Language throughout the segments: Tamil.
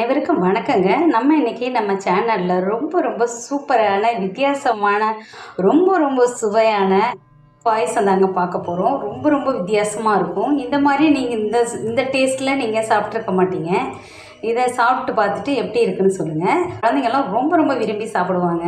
அனைவருக்கும் வணக்கங்க. நம்ம இன்னைக்கு நம்ம சேனல்ல ரொம்ப ரொம்ப சூப்பரான, வித்தியாசமான, ரொம்ப சுவையான பாயசம் தாங்க பார்க்க போறோம். ரொம்ப வித்தியாசமா இருக்கும். இந்த மாரி நீங்க இந்த டேஸ்ட்ல நீங்க சாப்பிட்டுருக்க மாட்டீங்க. இத சாப்பிட்டு பார்த்துட்டு எப்படி இருக்குன்னு சொல்லுங்க. குழந்தைங்கலாம் ரொம்ப விரும்பி சாப்பிடுவாங்க.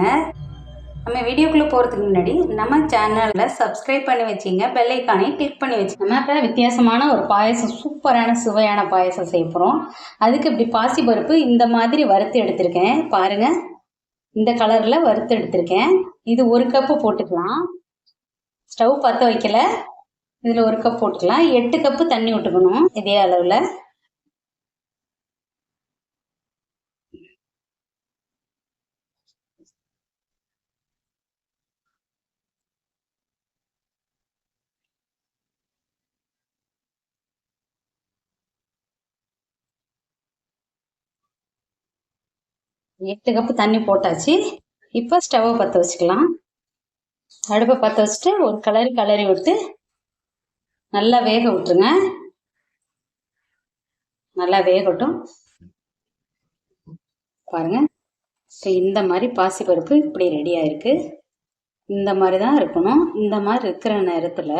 நம்ம வீடியோக்குள்ள போறதுக்கு முன்னாடி நம்ம சேனல்ல சப்ஸ்கிரைப் பண்ணி வச்சிங்க, பெல் ஐகானையும் கிளிக் பண்ணி வச்சுங்க. நம்ம இப்போ வித்தியாசமான ஒரு பாயசம், சூப்பரான சுவையான பாயசம் செய்ய போகிறோம். அதுக்கு இப்படி பாசிப்பருப்பு இந்த மாதிரி வறுத்து எடுத்திருக்கேன் பாருங்க. இந்த கலர்ல வறுத்து எடுத்திருக்கேன். இது 1 கப்பு போட்டுக்கலாம். ஸ்டவ் பற்ற வைக்கல. இதில் 1 கப் போட்டுக்கலாம். 8 கப்பு தண்ணி விட்டுக்கணும் இதே அளவில். எட்டு கப்பு தண்ணி போட்டாச்சு. இப்போ ஸ்டவ்வை பற்ற வச்சுக்கலாம். அடுப்பை பற்ற வச்சுட்டு ஒரு கிளறி விட்டு நல்லா வேக விட்டுருங்க. நல்லா வேகட்டும். பாருங்க, இப்போ இந்த மாதிரி பாசிப்பருப்பு இப்படி ரெடி ஆயிருக்கு. இந்த மாதிரி தான் இருக்கணும். இந்த மாதிரி இருக்கிற நேரத்தில்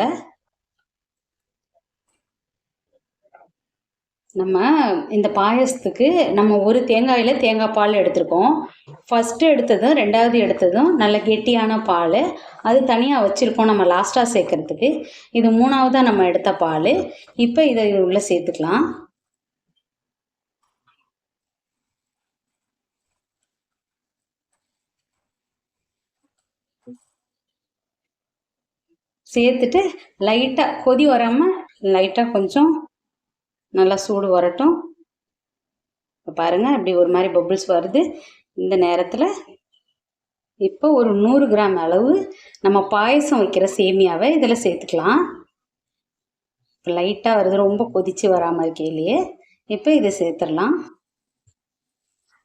நம்ம இந்த பாயசத்துக்கு நம்ம ஒரு தேங்காயில் தேங்காய் பால் எடுத்திருக்கோம். ஃபஸ்ட்டு எடுத்ததும் 2வது எடுத்ததும் நல்ல கெட்டியான பால், அது தனியாக வச்சுருக்கோம் நம்ம லாஸ்ட்டாக சேர்க்கறதுக்கு. இது 3வதாக நம்ம எடுத்த பால். இப்போ இதை உள்ளே சேர்த்துக்கலாம். சேர்த்துட்டு லைட்டாக கொதி வராமல் லைட்டாக கொஞ்சம் நல்லா சூடு வரட்டும். இப்போ பாருங்கள், அப்படி ஒரு மாதிரி பபிள்ஸ் வருது. இந்த நேரத்தில் இப்போ ஒரு 100 கிராம் அளவு நம்ம பாயசம் வைக்கிற சேமியாவை இதில் சேர்த்துக்கலாம். இப்போ லைட்டாக வருது, ரொம்ப கொதித்து வராமல் இருக்கையிலேயே. இப்போ இதை சேர்த்துடலாம்.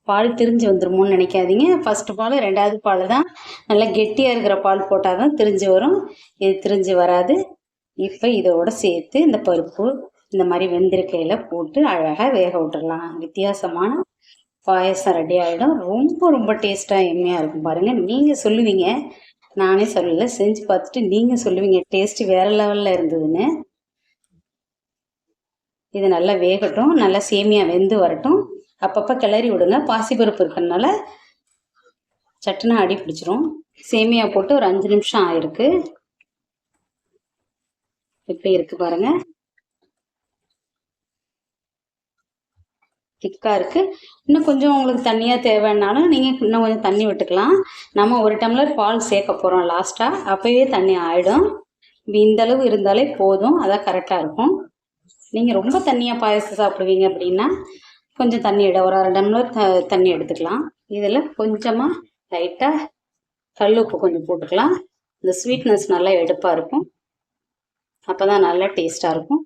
பால் திரிஞ்சு வந்துருமோன்னு நினைக்காதீங்க. ஃபஸ்ட்டு பால் 2வது பால் தான் நல்லா கெட்டியாக இருக்கிற பால் போட்டால் தான் திரிஞ்சு வரும். இது திரிஞ்சு வராது. இப்போ இதோட சேர்த்து இந்த பருப்பு இந்த மாதிரி வெந்திருக்கையில் போட்டு அழகாக வேக விட்டுடலாம். வித்தியாசமான பாயசம் ரெடி ஆகிடும். ரொம்ப டேஸ்ட்டாக எம்மையாக இருக்கும். பாருங்கள், நீங்கள் சொல்லுவீங்க, நானே சொல்லலை, செஞ்சு பார்த்துட்டு நீங்கள் சொல்லுவீங்க டேஸ்ட்டு வேறு லெவலில் இருந்ததுன்னு. இது நல்லா வேகட்டும். நல்லா சேமியா வெந்து வரட்டும். அப்பப்போ கிளறி விடுங்க. பாசிப்பருப்பு இருக்கிறதுனால சட்டுன்னு அடி பிடிச்சிரும். சேமியா போட்டு ஒரு 5 நிமிஷம் ஆயிருக்கு. இப்படி இருக்கு பாருங்க, திக்காக இருக்குது. இன்னும் கொஞ்சம் உங்களுக்கு தண்ணியாக தேவைன்னாலும் நீங்கள் இன்னும் கொஞ்சம் தண்ணி விட்டுக்கலாம். நம்ம 1 டம்ளர் பால் சேர்க்க போகிறோம் லாஸ்ட்டாக. அப்போவே தண்ணி ஆகிடும். இந்தளவு இருந்தாலே போதும், அதான் கரெக்டாக இருக்கும். நீங்கள் ரொம்ப தண்ணியாக பாயசம் சாப்பிடுவீங்க அப்படின்னா கொஞ்சம் தண்ணி ஒரு 1/2 டம்ளர் தண்ணி எடுத்துக்கலாம். இதில் கொஞ்சமாக லைட்டாக கல் உப்பு கொஞ்சம் போட்டுக்கலாம். இந்த ஸ்வீட்னஸ் நல்லா எடுப்பாக இருக்கும். அப்போ தான் நல்லா டேஸ்ட்டாக இருக்கும்.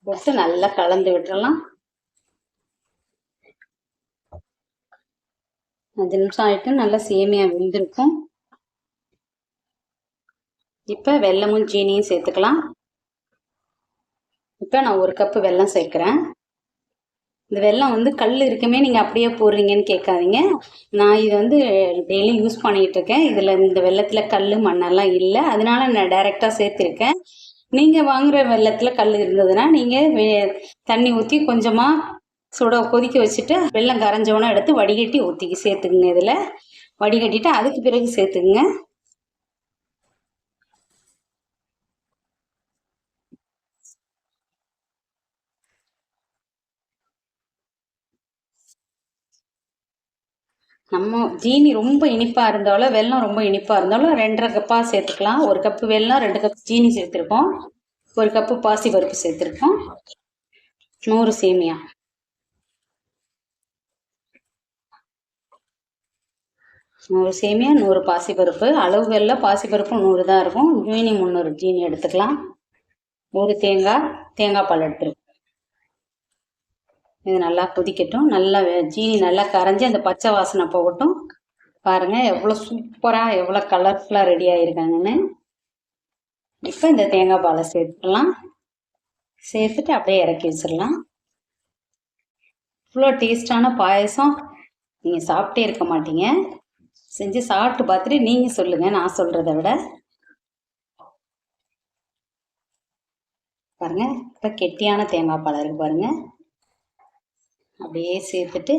போட்டு நல்லா கலந்து விட்டுறலாம். 5 நிமிஷம் ஆகிட்டு நல்லா சேமியா வெந்திருக்கும். இப்போ வெல்லமும் சீனியும் சேர்த்துக்கலாம். இப்போ நான் 1 கப்பு வெல்லம் சேர்க்குறேன். இந்த வெல்லம் வந்து கல் இருக்குமே நீங்கள் அப்படியே போடுறீங்கன்னு கேட்காதீங்க. நான் இது டெய்லி யூஸ் பண்ணிகிட்டு இருக்கேன். இதில் இந்த வெல்லத்தில் கல் மண்ணெல்லாம் இல்லை, அதனால நான் டைரெக்டாக சேர்த்துருக்கேன். நீங்கள் வாங்குகிற வெல்லத்தில் கல் இருந்ததுன்னா நீங்கள் தண்ணி ஊற்றி கொஞ்சமாக கொதிக்க வச்சுட்டு வெல்லம் கரைஞ்சோன்னா எடுத்து வடிகட்டி சேர்த்துக்குங்க. இதில் வடிகட்டிட்டு அதுக்கு பிறகு சேர்த்துக்குங்க. நம்ம ஜீனி ரொம்ப இனிப்பாக இருந்தாலும் வெல்லம் ரொம்ப இனிப்பாக இருந்தாலும் 2.5 கப்பாக சேர்த்துக்கலாம். 1 கப்பு வெல்லம், 2 கப் ஜீனி சேர்த்துருக்கோம். 1 கப்பு பாசிப்பருப்பு சேர்த்துருக்கோம். 100 சேமியா. நூறு சேமியா, 100 பாசிப்பருப்பு. அளவு வெல்லம் பாசிப்பருப்பு 100 தான் இருக்கும். ஜீனி 300 ஜீனி எடுத்துக்கலாம். 1 தேங்காய் பால் எடுத்துருக்கோம். இது நல்லா கொதிக்கட்டும். நல்லா ஜீனி நல்லா கரைஞ்சி அந்த பச்சை வாசனை போகட்டும். பாருங்கள் எவ்வளோ சூப்பராக எவ்வளோ கலர்ஃபுல்லாக ரெடி ஆகிருக்காங்கன்னு. இப்போ இந்த தேங்காய் பாலை சேர்த்துக்கலாம். சேர்த்துட்டு அப்படியே இறக்கி வச்சிடலாம். இவ்வளோ டேஸ்டான பாயசம் நீங்கள் சாப்பிட்டே இருக்க மாட்டீங்க. செஞ்சு சாப்பிட்டு பார்த்துட்டு நீங்கள் சொல்லுங்கள், நான் சொல்கிறத விட. பாருங்கள், இப்போ கெட்டியான தேங்காய் பால் இருக்குது பாருங்கள். அப்படியே சேர்த்துட்டு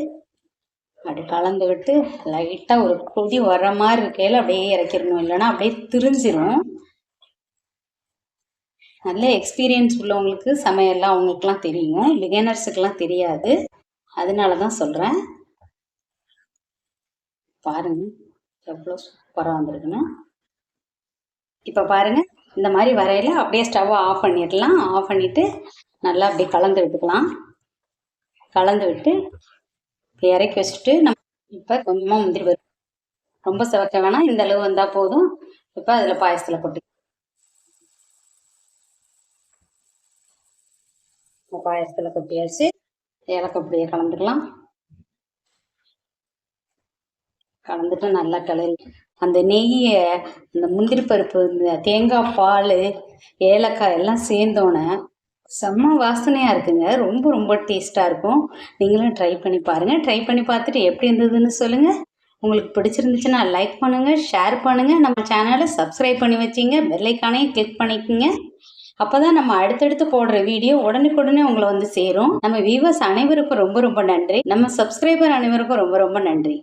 அப்படி கலந்து விட்டு லைட்டாக ஒரு கொதி வர்ற மாதிரி இருக்கையில் அப்படியே இறக்கிடணும், இல்லைன்னா அப்படியே திரிஞ்சிரும். நல்ல எக்ஸ்பீரியன்ஸ் உள்ளவங்களுக்கு சமையல்லாம் அவங்களுக்குலாம் தெரியும், பிகினர்ஸுக்கெல்லாம் தெரியாது. அதனால தான் சொல்கிறேன். பாருங்க எவ்வளோ சூப்பராக வந்திருக்குன்னு. இப்போ பாருங்கள், இந்த மாதிரி வரையில் அப்படியே ஸ்டவ்வை ஆஃப் பண்ணிடலாம். ஆஃப் பண்ணிவிட்டு நல்லா அப்படியே கலந்து விட்டுக்கலாம். கலந்து விட்டு இறக்கி வச்சுட்டு நம்ம இப்போ கொஞ்சமாக முந்திரி வரும், ரொம்ப சிவக்க வேணாம், இந்த அளவு வந்தால் போதும். இப்போ அதில் பாயசத்தில் கொட்டி பாயசத்தில் கொட்டியாச்சு. ஏலக்காய் அப்படியே கலந்துக்கலாம். கலந்துட்டு நல்லா கிளறி அந்த நெய்யை, அந்த முந்திரி பருப்பு, இந்த தேங்காய் பால், ஏலக்காய் எல்லாம் சேர்ந்தோன்னே செம்ம வாசனையாக இருக்குங்க. ரொம்ப ரொம்ப டேஸ்ட்டாக இருக்கும். நீங்களும் ட்ரை பண்ணி பாருங்கள். ட்ரை பண்ணி பார்த்துட்டு எப்படி இருந்ததுன்னு சொல்லுங்கள். உங்களுக்கு பிடிச்சிருந்துச்சுன்னா லைக் பண்ணுங்கள், ஷேர் பண்ணுங்கள். நம்ம சேனலை சப்ஸ்கிரைப் பண்ணி வச்சிங்க, பெல்லைக்கானையும் கிளிக் பண்ணிக்கோங்க. அப்போ தான் நம்ம அடுத்தடுத்து போடுற வீடியோ உடனுக்குடனே உங்களை வந்து சேரும். நம்ம வியூவர்ஸ் அனைவருக்கும் ரொம்ப ரொம்ப நன்றி. நம்ம சப்ஸ்கிரைபர் அனைவருக்கும் ரொம்ப ரொம்ப நன்றி.